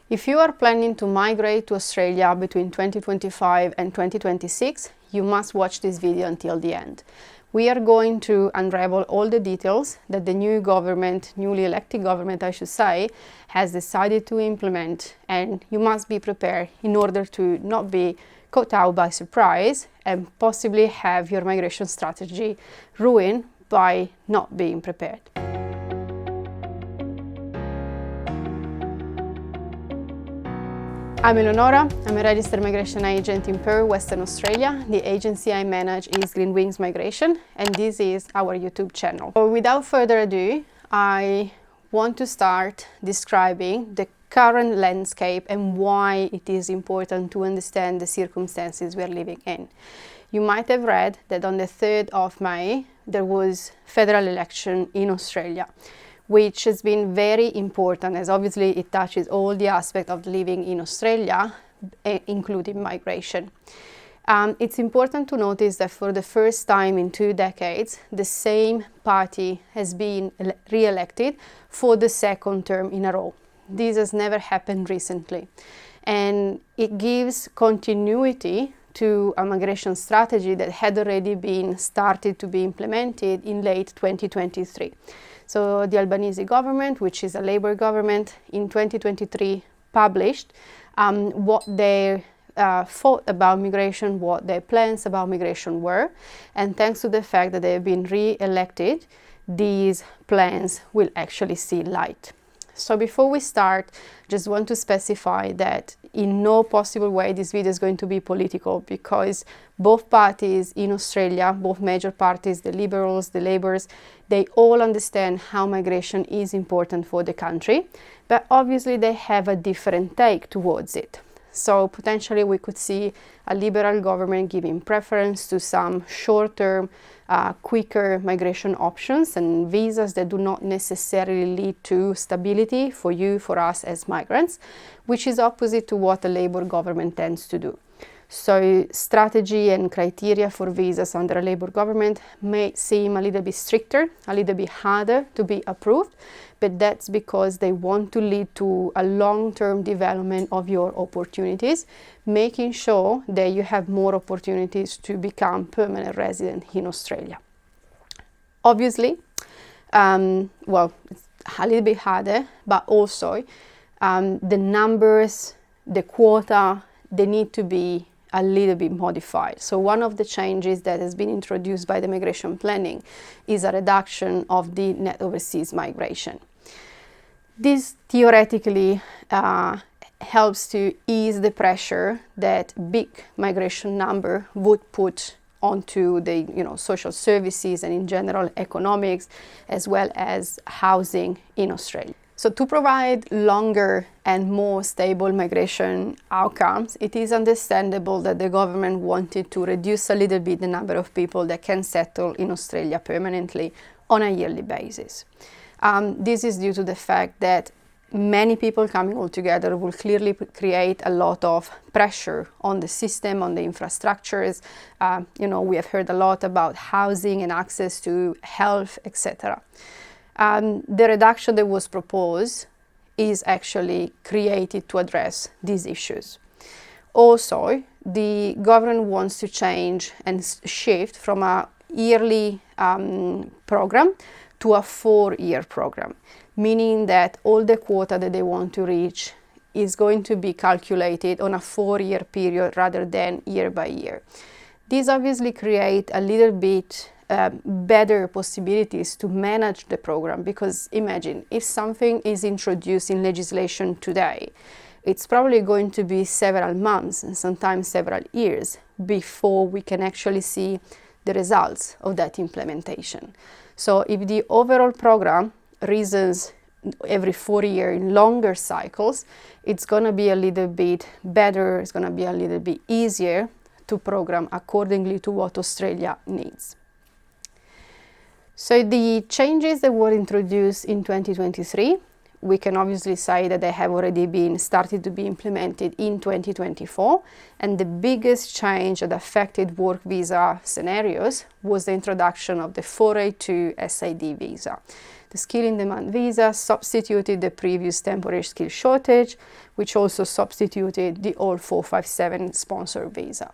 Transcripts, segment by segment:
If you are planning to migrate to Australia between 2025 and 2026, you must watch this video until the end. We are going to unravel all the details that the new government, newly elected government I should say, has decided to implement, and you must be prepared in order to not be caught out by surprise and possibly have your migration strategy ruined by not being prepared. I'm Eleonora. I'm a registered migration agent in Perth, Western Australia. The agency I manage is Green Wings Migration, and this is our YouTube channel. So without further ado, I want to start describing the current landscape and why it is important to understand the circumstances we are living in. You might have read that on the 3rd of May, there was federal election in Australia, which has been very important as obviously it touches all the aspects of living in Australia, including migration. It's important to notice that for the first time in 2 decades, the same party has been re-elected for the second term in a row. This has never happened recently, and it gives continuity to a migration strategy that had already been started to be implemented in late 2023. So the Albanese government, which is a Labour government, in 2023 published what their thought about migration, what their plans about migration were, and thanks to the fact that they have been re-elected, these plans will actually see light. So before we start, just want to specify that in no possible way this video is going to be political, because both parties in Australia, both major parties, the Liberals, the Labours, they all understand how migration is important for the country, but obviously they have a different take towards it. So potentially we could see a Liberal government giving preference to some short-term, quicker migration options and visas that do not necessarily lead to stability for you, for us as migrants, which is opposite to what the Labour government tends to do. So strategy and criteria for visas under a Labour government may seem a little bit stricter, a little bit harder to be approved, but that's because they want to lead to a long-term development of your opportunities, making sure that you have more opportunities to become permanent resident in Australia. Obviously, well, it's a little bit harder, but also the numbers, the quota, they need to be a little bit modified. So one of the changes that has been introduced by the migration planning is a reduction of the net overseas migration. This theoretically helps to ease the pressure that big migration number would put onto the social services and in general economics, as well as housing in Australia. So to provide longer and more stable migration outcomes, it is understandable that the government wanted to reduce a little bit the number of people that can settle in Australia permanently on a yearly basis. This is due to the fact that many people coming all together will clearly create a lot of pressure on the system, on the infrastructures. We have heard a lot about housing and access to health, etc. The reduction that was proposed is actually created to address these issues. Also, the government wants to change and shift from a yearly program to a 4-year program, meaning that all the quota that they want to reach is going to be calculated on a 4-year period rather than year by year. These obviously create a little bit better possibilities to manage the program, because imagine if something is introduced in legislation today, it's probably going to be several months and sometimes several years before we can actually see the results of that implementation. So if the overall program reasons every 4 years in longer cycles, it's going to be a little bit better, it's going to be a little bit easier to program accordingly to what Australia needs. So the changes that were introduced in 2023, we can obviously say that they have already been started to be implemented in 2024, and the biggest change that affected work visa scenarios was the introduction of the 482 SID visa. The skill in demand visa substituted the previous temporary skill shortage, which also substituted the old 457 sponsor visa.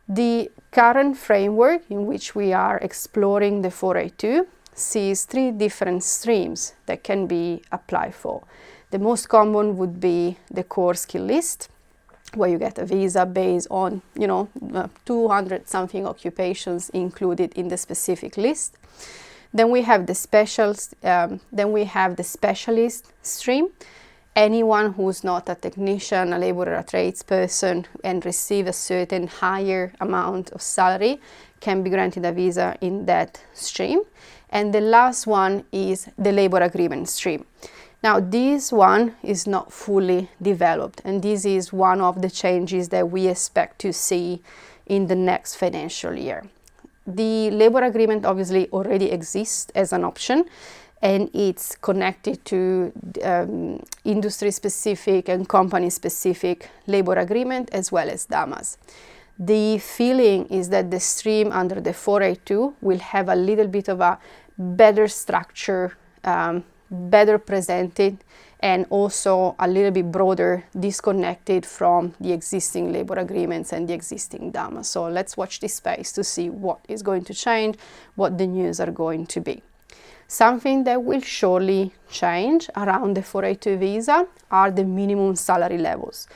The current framework in which we are exploring the 482 sees 3 different streams that can be applied for. The most common would be the core skill list, where you get a visa based on, 200 something occupations included in the specific list. Then we have the specialist stream. Anyone who's not a technician, a laborer, a tradesperson, and receive a certain higher amount of salary can be granted a visa in that stream. And the last one is the labor agreement stream. Now, this one is not fully developed, and this is one of the changes that we expect to see in the next financial year. The labor agreement obviously already exists as an option, and it's connected to industry-specific and company-specific labor agreement as well as DAMAs. The feeling is that the stream under the 482 will have a little bit of a better structure, better presented, and also a little bit broader, disconnected from the existing labor agreements and the existing DAMA. So let's watch this space to see what is going to change, what the news are going to be. Something that will surely change around the 482 visa are the minimum salary levels.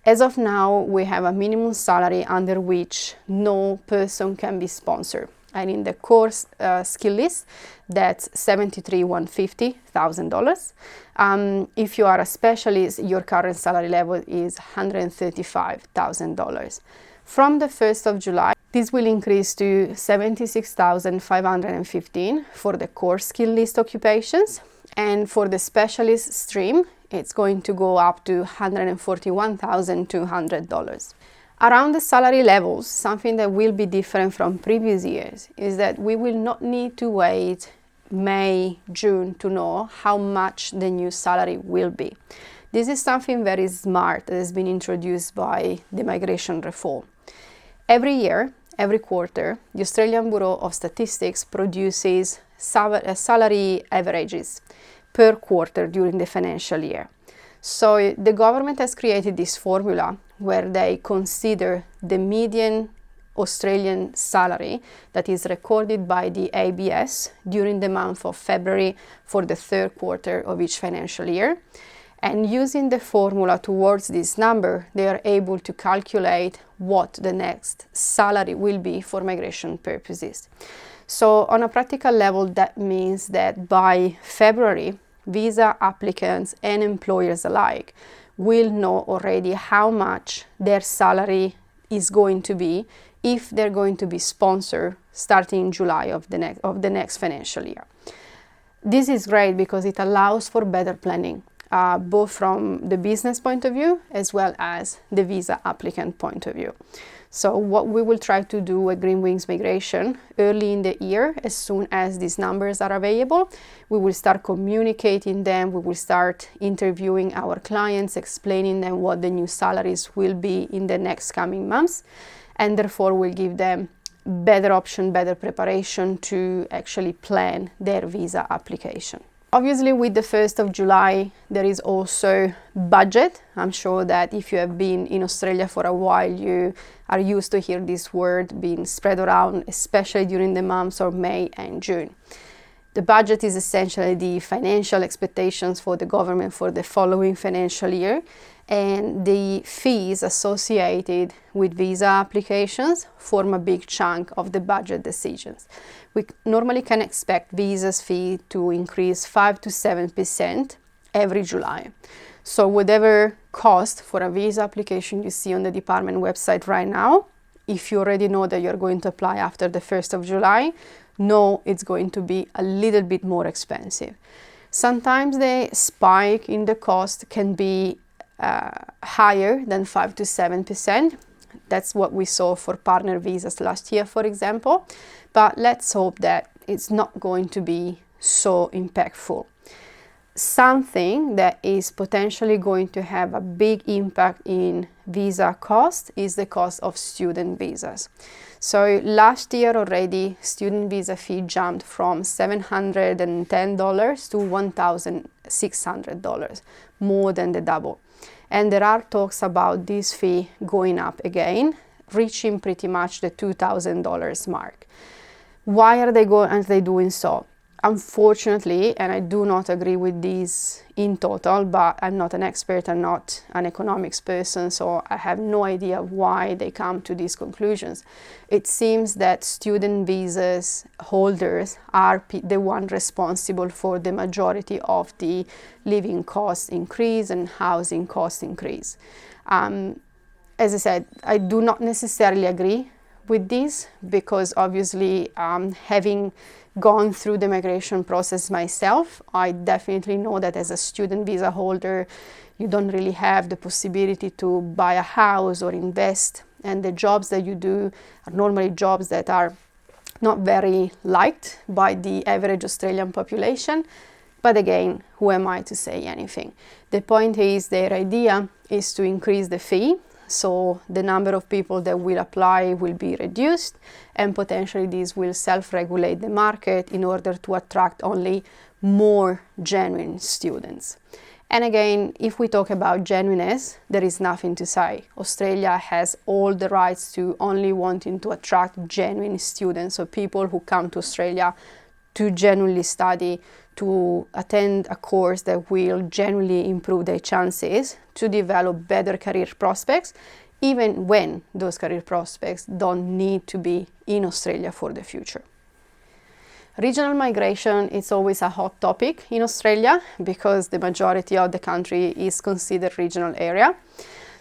As of now, we have a minimum salary under which no person can be sponsored. And in the core skill list, that's $73,150,000. If you are a specialist, your current salary level is $135,000. From the 1st of July, this will increase to $76,515 for the core skill list occupations. And for the specialist stream, it's going to go up to $141,200. Around the salary levels, something that will be different from previous years is that we will not need to wait May, June to know how much the new salary will be. This is something very smart that has been introduced by the migration reform. Every year, every quarter, the Australian Bureau of Statistics produces salary averages per quarter during the financial year. So the government has created this formula where they consider the median Australian salary that is recorded by the ABS during the month of February for the 3rd quarter of each financial year. And using the formula towards this number, they are able to calculate what the next salary will be for migration purposes. So on a practical level, that means that by February, visa applicants and employers alike will know already how much their salary is going to be if they're going to be sponsored starting in July of the next financial year. This is great because it allows for better planning, both from the business point of view as well as the visa applicant point of view. So what we will try to do at Green Wings Migration early in the year, as soon as these numbers are available, we will start communicating them, we will start interviewing our clients, explaining them what the new salaries will be in the next coming months, and therefore we'll give them better option, better preparation to actually plan their visa application. Obviously, with the 1st of July, there is also budget. I'm sure that if you have been in Australia for a while, you are used to hear this word being spread around, especially during the months of May and June. The budget is essentially the financial expectations for the government for the following financial year, and the fees associated with visa applications form a big chunk of the budget decisions. We normally can expect visas fee to increase 5 to 7% every July. So whatever cost for a visa application you see on the department website right now, if you already know that you're going to apply after the 1st of July, know it's going to be a little bit more expensive. Sometimes the spike in the cost can be higher than 5 to 7%. That's what we saw for partner visas last year, for example. But let's hope that it's not going to be so impactful. something that is potentially going to have a big impact in visa cost is the cost of student visas. So last year already, student visa fee jumped from $710 to $1,600, more than the double. And there are talks about this fee going up again, reaching pretty much the $2,000 mark. Why are they doing so? Unfortunately, and I do not agree with this in total, but I'm not an expert, I'm not an economics person, so I have no idea why they come to these conclusions. It seems that student visas holders are the one responsible for the majority of the living cost increase and housing cost increase. As I said, I do not necessarily agree with this because obviously having gone through the migration process myself, I definitely know that as a student visa holder, you don't really have the possibility to buy a house or invest, and the jobs that you do are normally jobs that are not very liked by the average Australian population. But again, who am I to say anything? The point is, their idea is to increase the fee, so the number of people that will apply will be reduced, and potentially this will self-regulate the market in order to attract only more genuine students. And again, if we talk about genuineness, there is nothing to say. Australia has all the rights to only wanting to attract genuine students, so people who come to Australia to genuinely study, to attend a course that will genuinely improve their chances to develop better career prospects, even when those career prospects don't need to be in Australia for the future. Regional migration is always a hot topic in Australia because the majority of the country is considered regional area.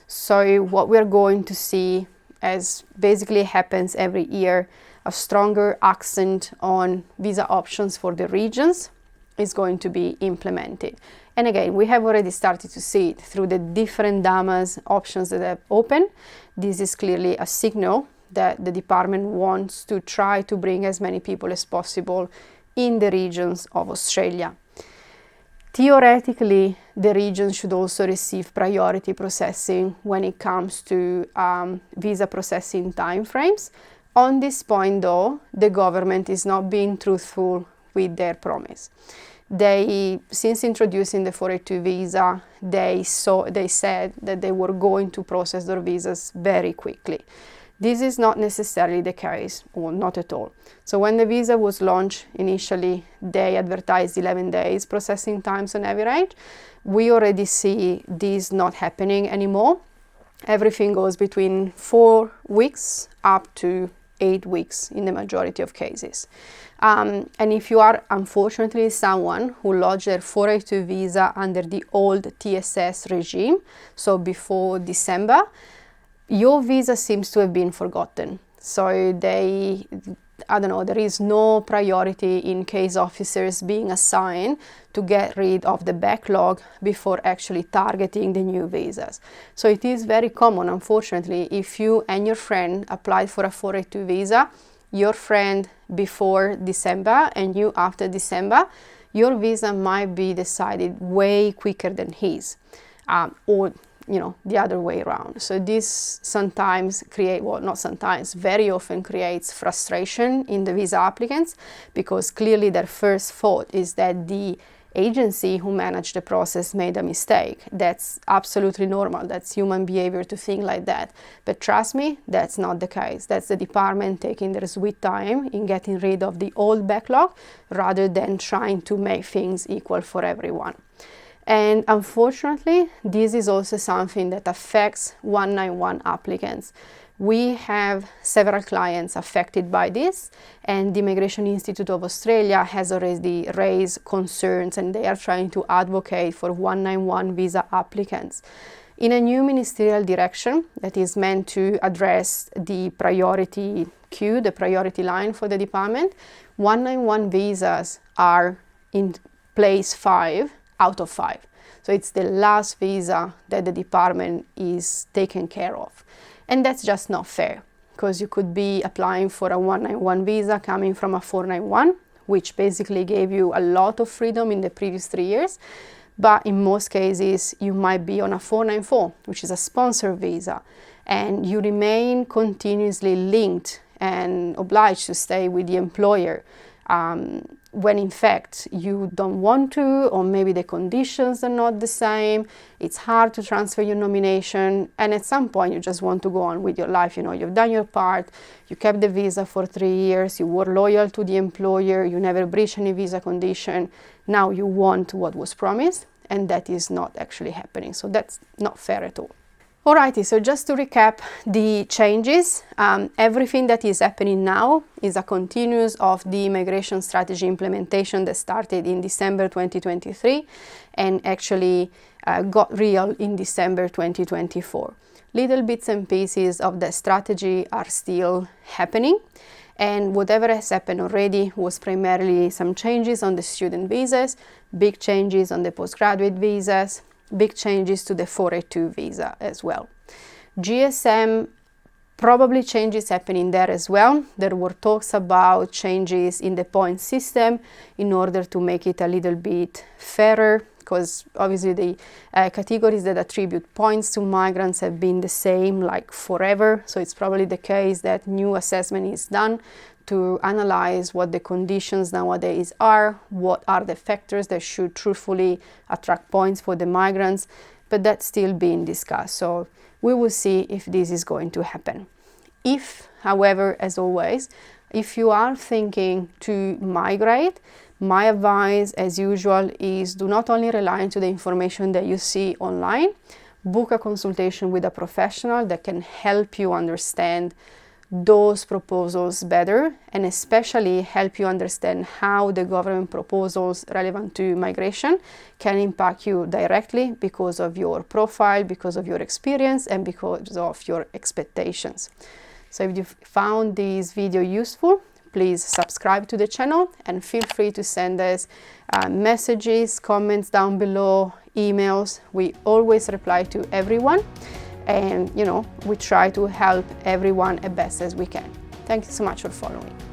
So what we're going to see, as basically happens every year, a stronger accent on visa options for the regions is going to be implemented. And again, we have already started to see it through the different DAMAs options that have opened. This is clearly a signal that the department wants to try to bring as many people as possible in the regions of Australia. Theoretically, the regions should also receive priority processing when it comes to visa processing timeframes. On this point, though, the government is not being truthful with their promise. They, since introducing the 482 visa, they said that they were going to process their visas very quickly. This is not necessarily the case, or not at all. So when the visa was launched, initially they advertised 11 days processing times on average. We already see this not happening anymore. Everything goes between 4 weeks up to 8 weeks in the majority of cases. And if you are unfortunately someone who lodged their 482 visa under the old TSS regime, so before December, your visa seems to have been forgotten. So there is no priority in case officers being assigned to get rid of the backlog before actually targeting the new visas. So it is very common, unfortunately, if you and your friend applied for a 482 visa, your friend before December and you after December, your visa might be decided way quicker than his, or the other way around. So this sometimes very often creates frustration in the visa applicants, because clearly their first thought is that the agency who managed the process made a mistake. That's absolutely normal. That's human behavior to think like that. But trust me, that's not the case. That's the department taking their sweet time in getting rid of the old backlog rather than trying to make things equal for everyone. And unfortunately, this is also something that affects 191 applicants. We have several clients affected by this, and the Immigration Institute of Australia has already raised concerns, and they are trying to advocate for 191 visa applicants. In a new ministerial direction that is meant to address the priority queue, the priority line for the department, 191 visas are in place 5 out of 5. So it's the last visa that the department is taking care of. And that's just not fair, because you could be applying for a 191 visa coming from a 491, which basically gave you a lot of freedom in the previous 3 years. But in most cases, you might be on a 494, which is a sponsored visa, and you remain continuously linked and obliged to stay with the employer when in fact you don't want to, or maybe the conditions are not the same. It's hard to transfer your nomination, and at some point you just want to go on with your life. You know, you've done your part, you kept the visa for 3 years, you were loyal to the employer, you never breached any visa condition. Now you want what was promised, and that is not actually happening. So that's not fair at all. Alrighty, so just to recap the changes, everything that is happening now is a continuous of the immigration strategy implementation that started in December 2023 and actually got real in December 2024. Little bits and pieces of the strategy are still happening, and whatever has happened already was primarily some changes on the student visas, big changes on the postgraduate visas, big changes to the 482 visa as well. GSM, probably changes happening there as well. There were talks about changes in the point system in order to make it a little bit fairer, because obviously the categories that attribute points to migrants have been the same like forever. So it's probably the case that new assessment is done to analyze what the conditions nowadays are, what are the factors that should truthfully attract points for the migrants, but that's still being discussed. So we will see if this is going to happen. If, however, as always, if you are thinking to migrate, my advice, as usual, is do not only rely on the information that you see online, book a consultation with a professional that can help you understand those proposals better, and especially help you understand how the government proposals relevant to migration can impact you directly because of your profile, because of your experience, and because of your expectations. So if you found this video useful, please subscribe to the channel and feel free to send us messages, comments down below, emails. We always reply to everyone. And, you know, we try to help everyone as best as we can. Thank you so much for following.